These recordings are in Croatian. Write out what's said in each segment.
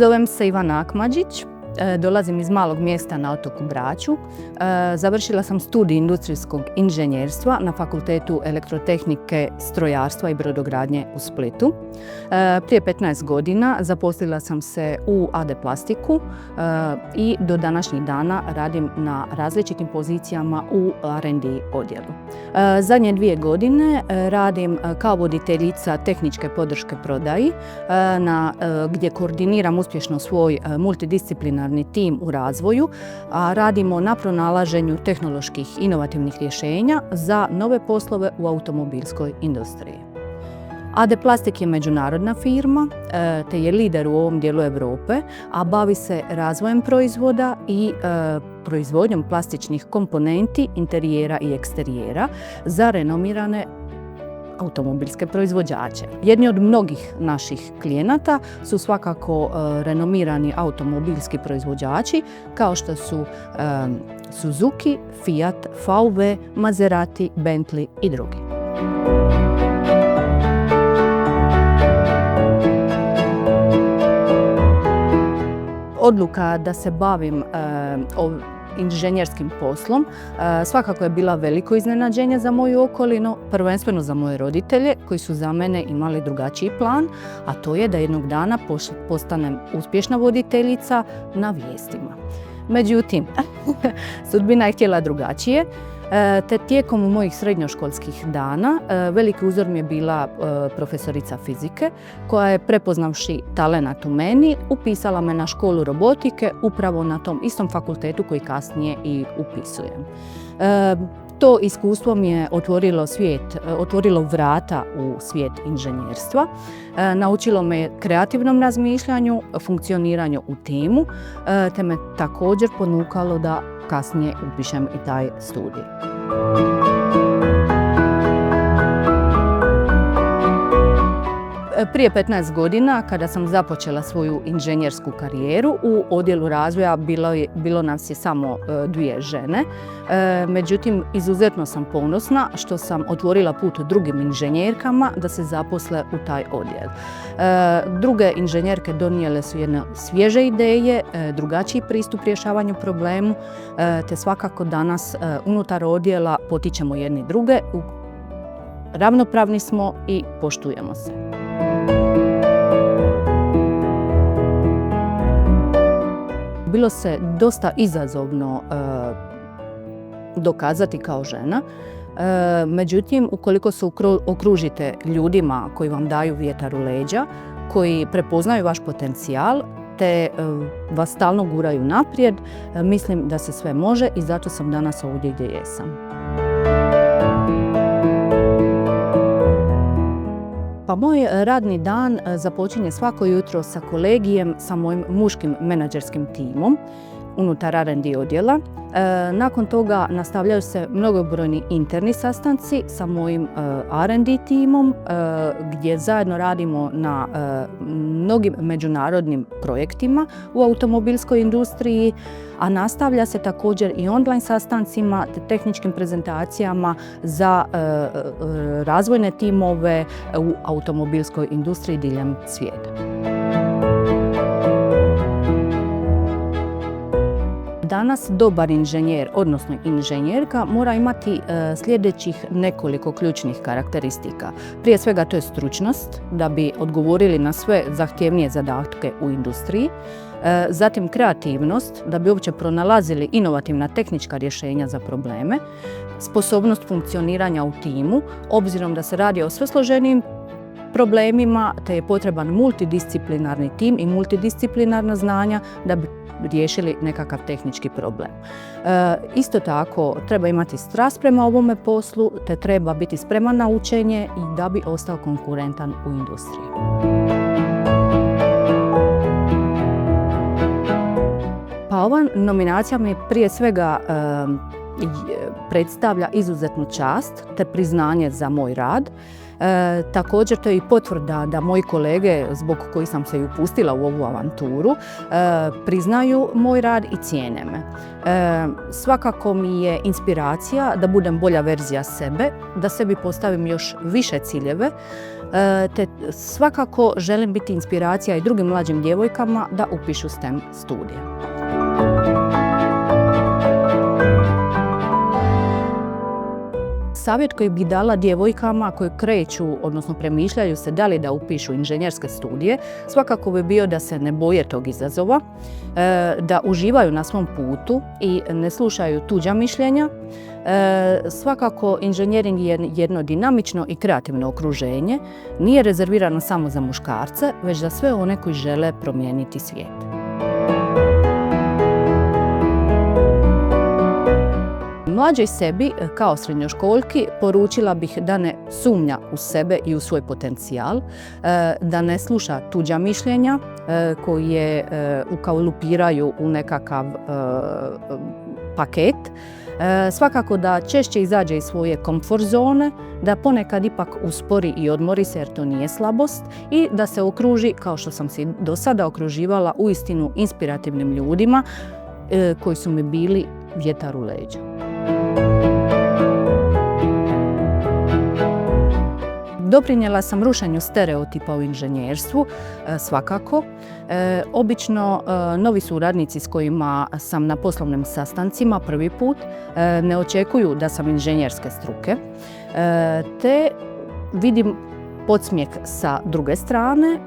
Zovem se Ivana Akmadžić. Dolazim iz malog mjesta na otoku Braču. Završila sam studij industrijskog inženjerstva na Fakultetu elektrotehnike, strojarstva i brodogradnje u Splitu. Prije 15 godina zaposlila sam se u AD Plastiku i do današnjih dana radim na različitim pozicijama u R&D odjelu. Zadnje 2 godine radim kao voditeljica tehničke podrške prodaji, gdje koordiniram uspješno svoj multidisciplinarni tim u razvoju, a radimo na pronalaženju tehnoloških inovativnih rješenja za nove poslove u automobilskoj industriji. AD Plastik je međunarodna firma te je lider u ovom dijelu Europe, a bavi se razvojem proizvoda i proizvodnjom plastičnih komponenti interijera i eksterijera za renomirane automobilske proizvođače. Jedni od mnogih naših klijenata su svakako renomirani automobilski proizvođači kao što su Suzuki, Fiat, VW, Maserati, Bentley i drugi. Odluka da se bavim inženjerskim poslom svakako je bila veliko iznenađenje za moju okolinu, prvenstveno za moje roditelje koji su za mene imali drugačiji plan, a to je da jednog dana postanem uspješna voditeljica na vijestima. Međutim, sudbina je htjela drugačije, te tijekom mojih srednjoškolskih dana veliki uzor mi je bila profesorica fizike koja je, prepoznavši talenat u meni, upisala me na školu robotike upravo na tom istom fakultetu koji kasnije i upisujem. To iskustvo mi je otvorilo vrata u svijet inženjerstva, naučilo me kreativnom razmišljanju, funkcioniranju u timu, te me također ponukalo da kasnije upišem i taj studij. Prije 15 godina, kada sam započela svoju inženjersku karijeru, u odjelu razvoja bilo nas je samo 2 žene. Međutim, izuzetno sam ponosna što sam otvorila put drugim inženjerkama da se zaposle u taj odjel. Druge inženjerke donijele su jedne svježe ideje, drugačiji pristup rješavanju problemu, te svakako danas unutar odjela potičemo jedni druge, ravnopravni smo i poštujemo se. Bilo se dosta izazovno dokazati kao žena, međutim, ukoliko se okružite ljudima koji vam daju vjetar u leđa, koji prepoznaju vaš potencijal, te vas stalno guraju naprijed, mislim da se sve može i zato sam danas ovdje gdje jesam. Pa moj radni dan započinje svako jutro sa kolegijem sa mojim muškim menadžerskim timom unutar R&D odjela. Nakon toga nastavljaju se mnogobrojni interni sastanci sa mojim R&D timom gdje zajedno radimo na mnogim međunarodnim projektima u automobilskoj industriji, a nastavlja se također i online sastancima te tehničkim prezentacijama za razvojne timove u automobilskoj industriji diljem svijeta. Danas dobar inženjer, odnosno inženjerka, mora imati sljedećih nekoliko ključnih karakteristika. Prije svega to je stručnost, da bi odgovorili na sve zahtjevnije zadatke u industriji. Zatim kreativnost, da bi uopće pronalazili inovativna tehnička rješenja za probleme. Sposobnost funkcioniranja u timu, obzirom da se radi o sve složenijim problemima, te je potreban multidisciplinarni tim i multidisciplinarna znanja da bi riješili nekakav tehnički problem. Isto tako treba imati strast prema ovome poslu, te treba biti spreman na učenje i da bi ostao konkurentan u industriji. Pa ova nominacija mi prije svega predstavlja izuzetnu čast te priznanje za moj rad. Također to je i potvrda da moji kolege, zbog kojih sam se i upustila u ovu avanturu, priznaju moj rad i cijene me. Svakako mi je inspiracija da budem bolja verzija sebe, da sebi postavim još više ciljeve, te svakako želim biti inspiracija i drugim mlađim djevojkama da upišu STEM studije. Savjet koji bih dala djevojkama koje kreću, odnosno premišljaju se da li da upišu inženjerske studije, svakako bi bio da se ne boje tog izazova, da uživaju na svom putu i ne slušaju tuđa mišljenja. Svakako inženjering je jedno dinamično i kreativno okruženje, nije rezervirano samo za muškarce, već za sve one koji žele promijeniti svijet. Mlađoj sebi, kao srednjoškoljki, poručila bih da ne sumnja u sebe i u svoj potencijal, da ne sluša tuđa mišljenja koji je ukalupiraju u nekakav paket. Svakako da češće izađe iz svoje komfort zone, da ponekad ipak uspori i odmori se jer to nije slabost i da se okruži, kao što sam se do sada okruživala, uistinu inspirativnim ljudima koji su mi bili vjetar u leđa. Doprinijela sam rušenju stereotipa u inženjerstvu, svakako. Obično novi suradnici s kojima sam na poslovnim sastancima prvi put ne očekuju da sam inženjerske struke, te vidim podsmijeh sa druge strane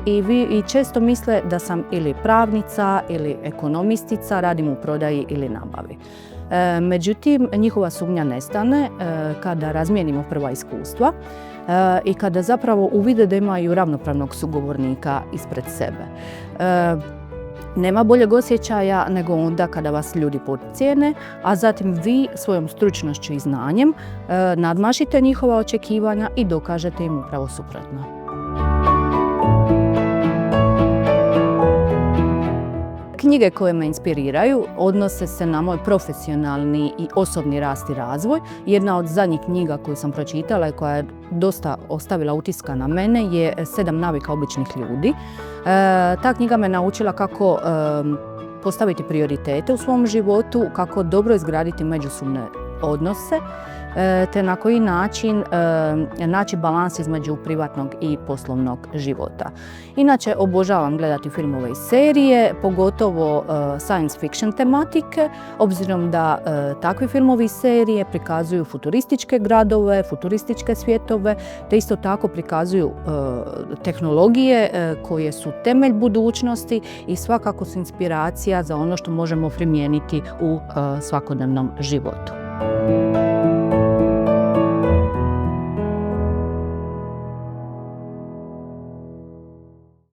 i često misle da sam ili pravnica ili ekonomistica, radim u prodaji ili nabavi. Međutim, njihova sumnja nestane kada razmijenimo prva iskustva i kada zapravo uvide da imaju ravnopravnog sugovornika ispred sebe. Nema boljeg osjećaja nego onda kada vas ljudi podcijene, a zatim vi svojom stručnošću i znanjem nadmašite njihova očekivanja i dokažete im upravo suprotno. Knjige koje me inspiriraju odnose se na moj profesionalni i osobni rast i razvoj. Jedna od zadnjih knjiga koju sam pročitala i koja je dosta ostavila utiska na mene je 7 navika običnih ljudi. Ta knjiga me naučila kako postaviti prioritete u svom životu, kako dobro izgraditi međusobne odnose, te na koji način naći balans između privatnog i poslovnog života. Inače, obožavam gledati filmove i serije, pogotovo science fiction tematike, obzirom da takvi filmovi i serije prikazuju futurističke gradove, futurističke svjetove, te isto tako prikazuju tehnologije koje su temelj budućnosti i svakako su inspiracija za ono što možemo primijeniti u svakodnevnom životu.